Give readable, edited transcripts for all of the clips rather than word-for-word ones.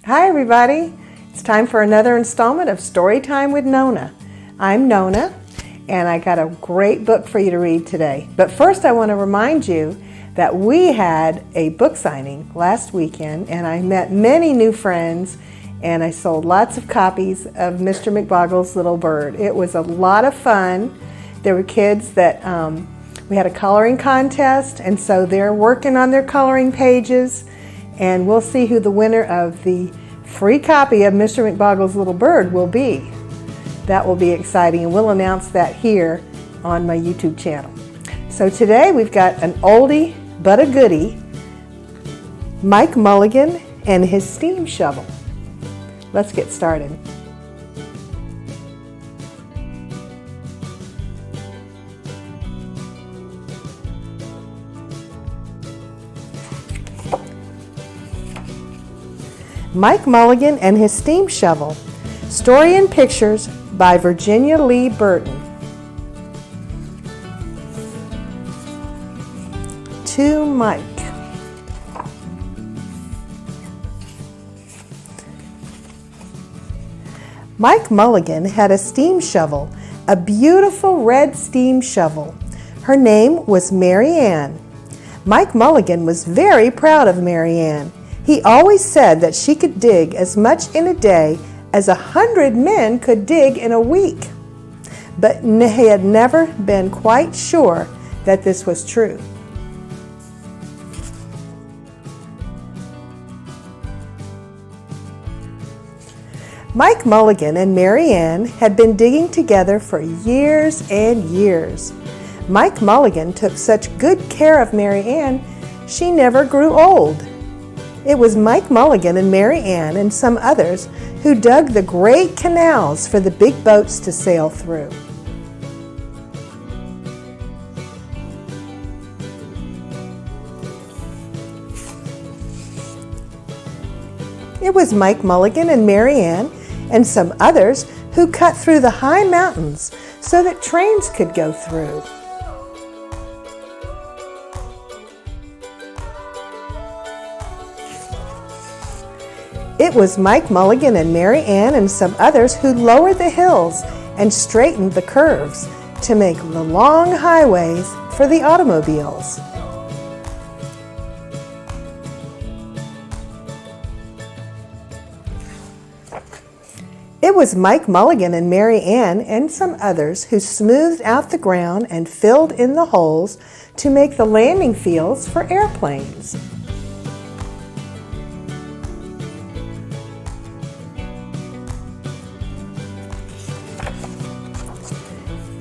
Hi everybody, it's time for another installment of Story Time with Nonna. I'm Nonna and I got a great book for you to read today. But first I want to remind you that we had a book signing last weekend and I met many new friends and I sold lots of copies of Mr. McBoggle's Little Bird. It was a lot of fun. There were kids that we had a coloring contest, and so they're working on their coloring pages, and we'll see who the winner of the free copy of Mr. McBoggle's Little Bird will be. That will be exciting, and we'll announce that here on my YouTube channel. So today we've got an oldie but a goodie, Mike Mulligan and his steam shovel. Let's get started. Mike Mulligan and his steam shovel. Story and pictures by Virginia Lee Burton. To Mike. Mike Mulligan had a steam shovel, a beautiful red steam shovel. Her name was Marianne. Mike Mulligan was very proud of Marianne. He always said that she could dig as much in a day as 100 men could dig in a week. But he had never been quite sure that this was true. Mike Mulligan and Marianne had been digging together for years and years. Mike Mulligan took such good care of Marianne, she never grew old. It was Mike Mulligan and Marianne and some others who dug the great canals for the big boats to sail through. It was Mike Mulligan and Marianne and some others who cut through the high mountains so that trains could go through. It was Mike Mulligan and Marianne and some others who lowered the hills and straightened the curves to make the long highways for the automobiles. It was Mike Mulligan and Marianne and some others who smoothed out the ground and filled in the holes to make the landing fields for airplanes.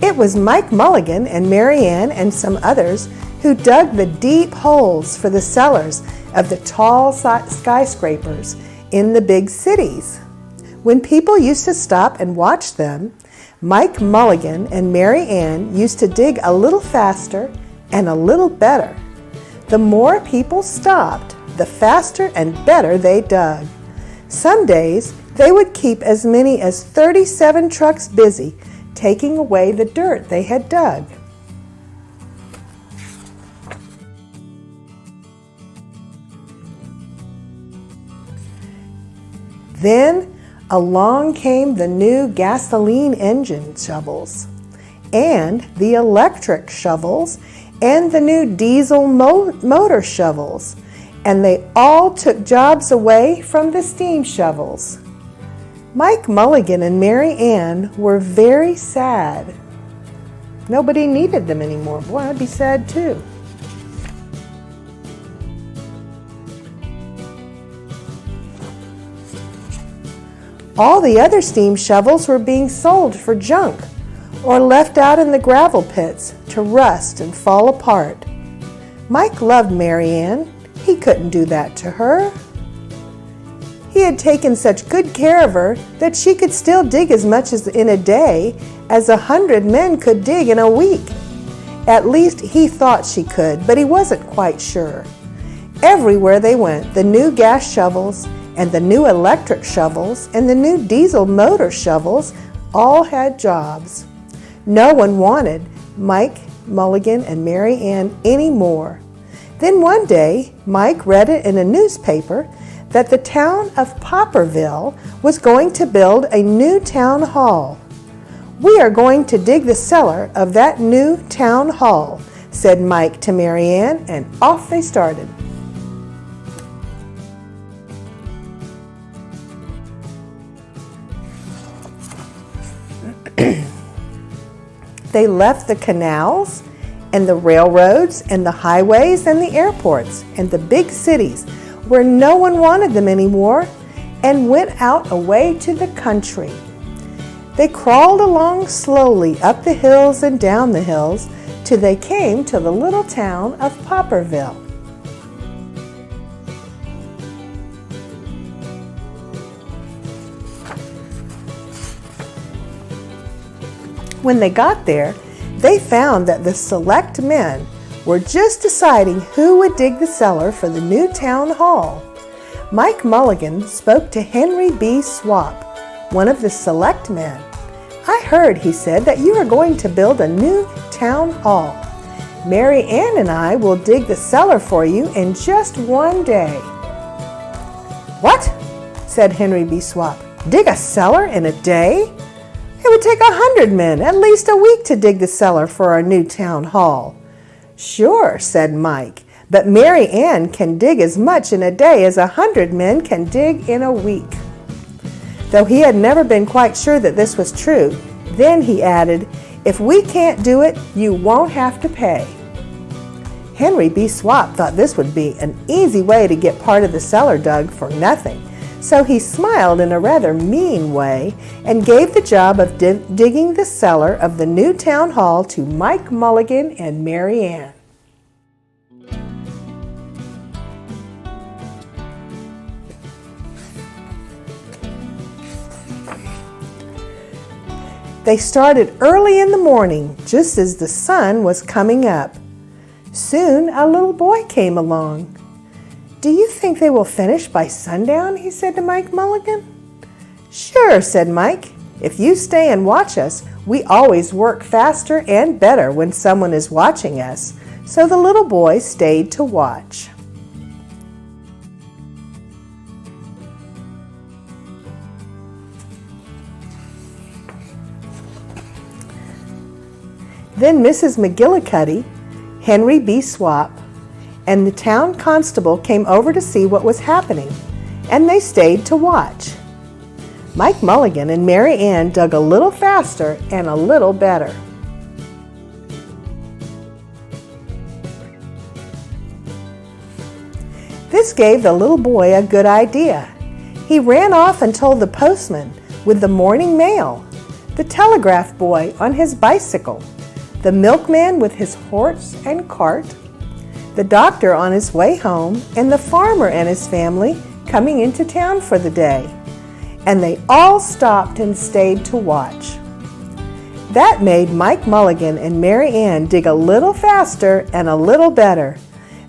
It was Mike Mulligan and Marianne and some others who dug the deep holes for the cellars of the tall skyscrapers in the big cities. When people used to stop and watch them, Mike Mulligan and Marianne used to dig a little faster and a little better. The more people stopped, the faster and better they dug. Some days, they would keep as many as 37 trucks busy, taking away the dirt they had dug. Then along came the new gasoline engine shovels, and the electric shovels, and the new diesel motor shovels, and they all took jobs away from the steam shovels. Mike Mulligan and Marianne were very sad. Nobody needed them anymore. Boy, I'd be sad too. All the other steam shovels were being sold for junk or left out in the gravel pits to rust and fall apart. Mike loved Marianne. He couldn't do that to her. He had taken such good care of her that she could still dig as much as in a day as 100 men could dig in a week. At least he thought she could, but he wasn't quite sure. Everywhere they went, the new gas shovels and the new electric shovels and the new diesel motor shovels all had jobs. No one wanted Mike Mulligan and Marianne anymore. Then one day, Mike read it in a newspaper that the town of Popperville was going to build a new town hall. "We are going to dig the cellar of that new town hall," said Mike to Marianne, and off they started. They left the canals and the railroads and the highways and the airports and the big cities where no one wanted them anymore and went out away to the country. They crawled along slowly up the hills and down the hills till they came to the little town of Popperville. When they got there, they found that the select men were just deciding who would dig the cellar for the new town hall. Mike Mulligan spoke to Henry B. Swap, one of the select men. "I heard," he said, "that you are going to build a new town hall. Marianne and I will dig the cellar for you in just one day." "What?" said Henry B. Swap. "Dig a cellar in a day? It would take 100 men, at least a week, to dig the cellar for our new town hall." "Sure," said Mike, "but Marianne can dig as much in a day as 100 men can dig in a week." Though he had never been quite sure that this was true, then he added, "If we can't do it, you won't have to pay." Henry B. Swap thought this would be an easy way to get part of the cellar dug for nothing. So he smiled in a rather mean way and gave the job of digging the cellar of the new town hall to Mike Mulligan and Marianne. They started early in the morning, just as the sun was coming up. Soon a little boy came along. "Do you think they will finish by sundown?" he said to Mike Mulligan. "Sure," said Mike. "If you stay and watch us, we always work faster and better when someone is watching us." So the little boy stayed to watch. Then Mrs. McGillicuddy, Henry B. Swap, and the town constable came over to see what was happening, and they stayed to watch. Mike Mulligan and Marianne dug a little faster and a little better. This gave the little boy a good idea. He ran off and told the postman with the morning mail, the telegraph boy on his bicycle, the milkman with his horse and cart, the doctor on his way home, and the farmer and his family coming into town for the day. And they all stopped and stayed to watch. That made Mike Mulligan and Marianne dig a little faster and a little better.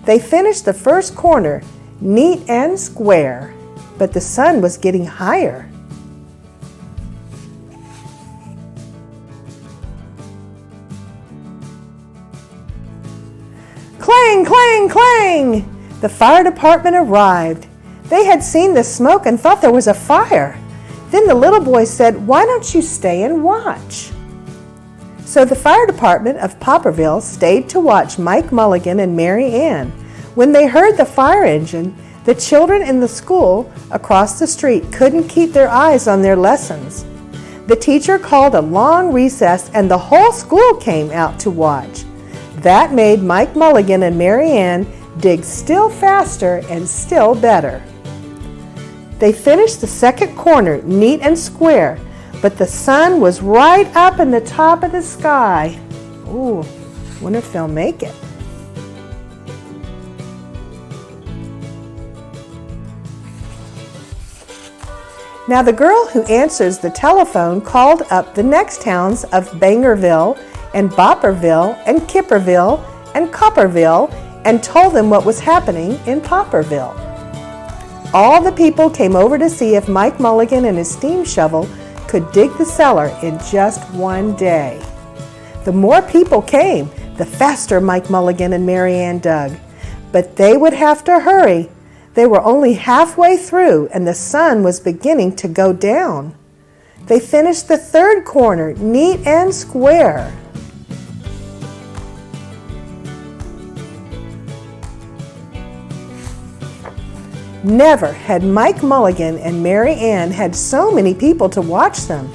They finished the first corner neat and square, but the sun was getting higher. Clang, clang, clang! The fire department arrived. They had seen the smoke and thought there was a fire. Then the little boy said, "Why don't you stay and watch?" So the fire department of Popperville stayed to watch Mike Mulligan and Marianne. When they heard the fire engine, the children in the school across the street couldn't keep their eyes on their lessons. The teacher called a long recess and the whole school came out to watch. That made Mike Mulligan and Marianne dig still faster and still better. They finished the second corner neat and square, but the sun was right up in the top of the sky. Ooh, wonder if they'll make it. Now the girl who answers the telephone called up the next towns of Bangerville and Bopperville and Kipperville and Copperville and told them what was happening in Popperville. All the people came over to see if Mike Mulligan and his steam shovel could dig the cellar in just one day. The more people came, the faster Mike Mulligan and Marianne dug. But they would have to hurry. They were only halfway through and the sun was beginning to go down. They finished the third corner neat and square. Never had Mike Mulligan and Marianne had so many people to watch them.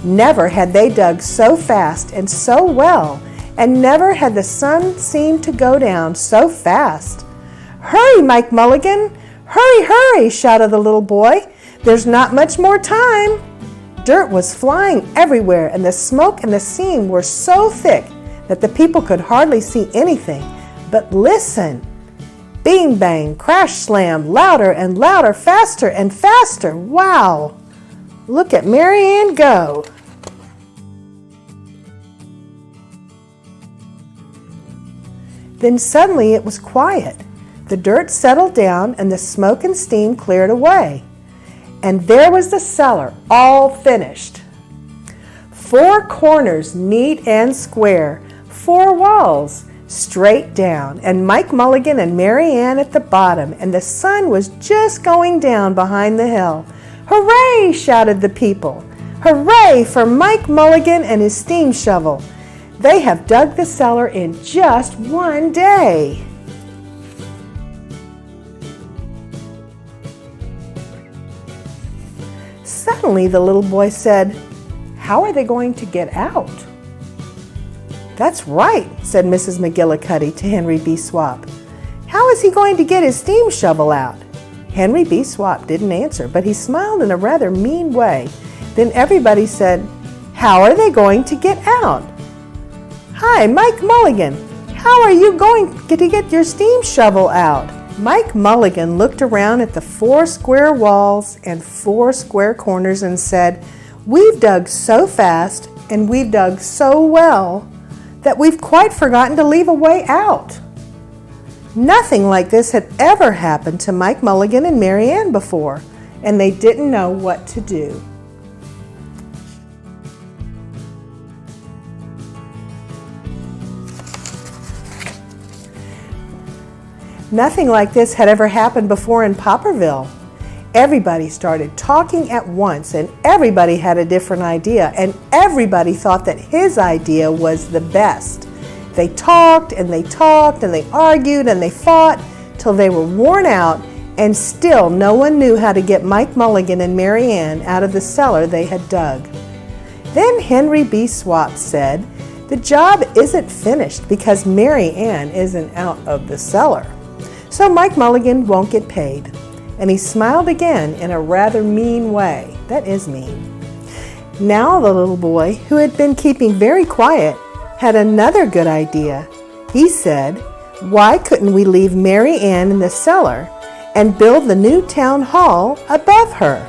Never had they dug so fast and so well, and never had the sun seemed to go down so fast. "Hurry, Mike Mulligan! Hurry, hurry!" shouted the little boy. "There's not much more time." Dirt was flying everywhere, and the smoke and the steam were so thick that the people could hardly see anything. But listen! Bing, bang, crash, slam, louder and louder, faster and faster. Wow! Look at Marianne go! Then suddenly it was quiet. The dirt settled down and the smoke and steam cleared away. And there was the cellar, all finished. 4 corners neat and square, 4 walls straight down, and Mike Mulligan and Marianne at the bottom, and the sun was just going down behind the hill. "Hooray!" shouted the people. "Hooray for Mike Mulligan and his steam shovel. They have dug the cellar in just one day." Suddenly the little boy said, "How are they going to get out?" "That's right," said Mrs. McGillicuddy to Henry B. Swap. "How is he going to get his steam shovel out?" Henry B. Swap didn't answer, but he smiled in a rather mean way. Then everybody said, "How are they going to get out?" "Hi, Mike Mulligan. How are you going to get your steam shovel out?" Mike Mulligan looked around at the 4 square walls and 4 square corners and said, "We've dug so fast and we've dug so well that we've quite forgotten to leave a way out." Nothing like this had ever happened to Mike Mulligan and Marianne before, and they didn't know what to do. Nothing like this had ever happened before in Popperville. Everybody started talking at once, and everybody had a different idea, and everybody thought that his idea was the best. They talked and they talked and they argued and they fought till they were worn out, and still no one knew how to get Mike Mulligan and Marianne out of the cellar they had dug. Then Henry B. Swap said, "The job isn't finished because Marianne isn't out of the cellar. So Mike Mulligan won't get paid." And he smiled again in a rather mean way. That is mean. Now the little boy, who had been keeping very quiet, had another good idea. He said, "Why couldn't we leave Marianne in the cellar and build the new town hall above her?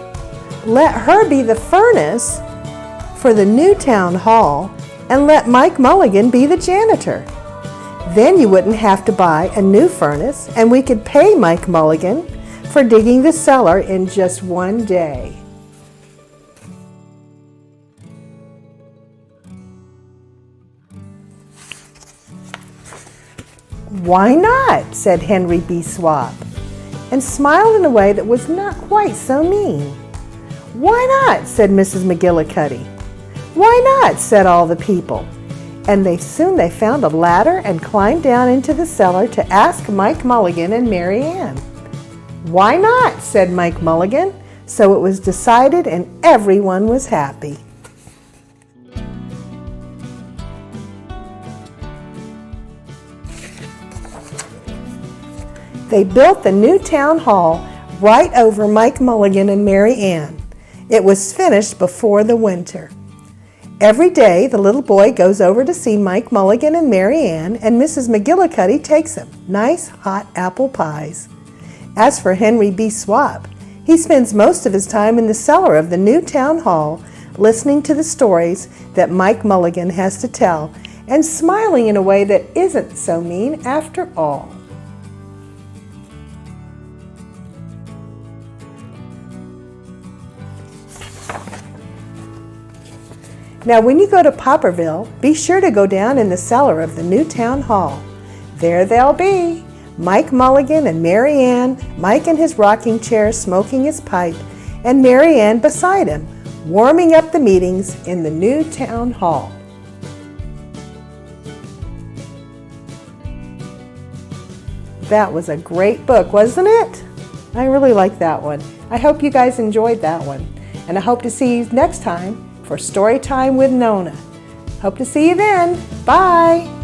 Let her be the furnace for the new town hall and let Mike Mulligan be the janitor. Then you wouldn't have to buy a new furnace, and we could pay Mike Mulligan for digging the cellar in just one day." "Why not?" said Henry B. Swap, and smiled in a way that was not quite so mean. "Why not?" said Mrs. McGillicuddy. "Why not?" said all the people. And soon they found a ladder and climbed down into the cellar to ask Mike Mulligan and Marianne. "Why not?" said Mike Mulligan. So it was decided and everyone was happy. They built the new town hall right over Mike Mulligan and Marianne. It was finished before the winter. Every day, the little boy goes over to see Mike Mulligan and Marianne, and Mrs. McGillicuddy takes him nice hot apple pies. As for Henry B. Swap, he spends most of his time in the cellar of the new town hall, listening to the stories that Mike Mulligan has to tell, and smiling in a way that isn't so mean after all. Now, when you go to Popperville, be sure to go down in the cellar of the new town hall. There they'll be, Mike Mulligan and Marianne, Mike in his rocking chair smoking his pipe, and Marianne beside him, warming up the meetings in the new town hall. That was a great book, wasn't it? I really like that one. I hope you guys enjoyed that one. And I hope to see you next time for Story Time with Nonna. Hope to see you then. Bye.